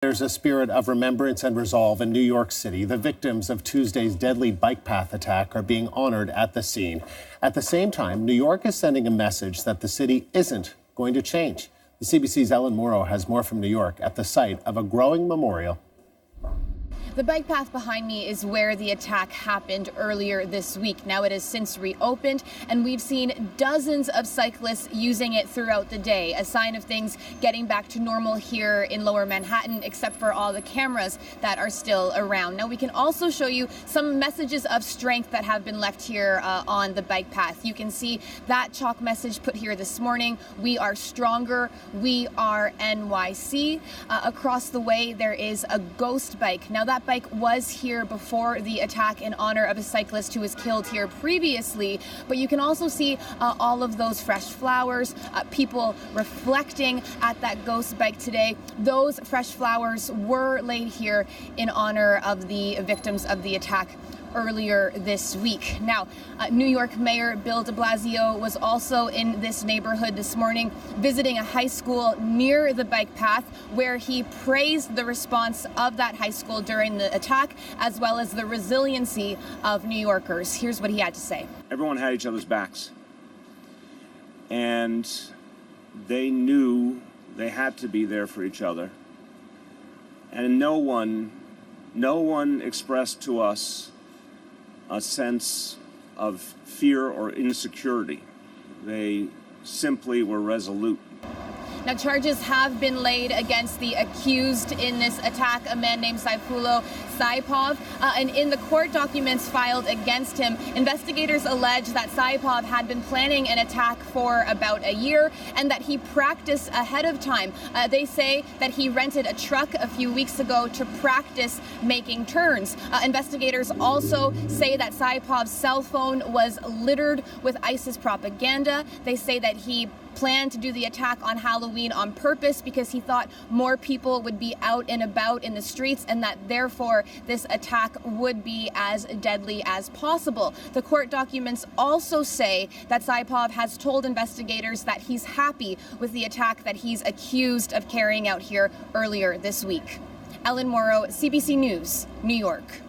There's a spirit of remembrance and resolve in New York City. The victims of Tuesday's deadly bikepath attack are being honored at the scene. At the same time, New York is sending a message that the city isn't going to change. The CBC's Ellen Morrow has more from New York at the site of a growing memorial. The bike path behind me is where the attack happened earlier this week. Now it has since reopened, and we've seen dozens of cyclists using it throughout the day, a sign of things getting back to normal here in Lower Manhattan, except for all the cameras that are still around. Now we can also show you some messages of strength that have been left here on the bike path. You can see that chalk message put here this morning: "We are stronger, we are NYC." Across the way there is a ghost bike. Now that bike was here before the attack in honor of a cyclist who was killed here previously, but you can also see all of those fresh flowers, people reflecting at that ghost bike today. Those fresh flowers were laid here in honor of the victims of the attack earlier this week. Now, New York Mayor Bill de Blasio was also in this neighborhood this morning, visiting a high school near the bike path, where he praised the response of that high school during the attack, as well as the resiliency of New Yorkers. Here's what he had to say. Everyone had each other's backs, and they knew they had to be there for each other. And no one expressed to us a sense of fear or insecurity. They simply were resolute. Now, charges have been laid against the accused in this attack, a man named Sayfullo Saipov. And in the court documents filed against him, investigators allege that Saipov had been planning an attack for about a year and that he practiced ahead of time. They say that he rented a truck a few weeks ago to practice making turns. Investigators also say that Saipov's cell phone was littered with ISIS propaganda. They say that he planned to do the attack on Halloween on purpose because he thought more people would be out and about in the streets, and that therefore this attack would be as deadly as possible. The court documents also say that Saipov has told investigators that he's happy with the attack that he's accused of carrying out here earlier this week. Ellen Morrow, CBC News, New York.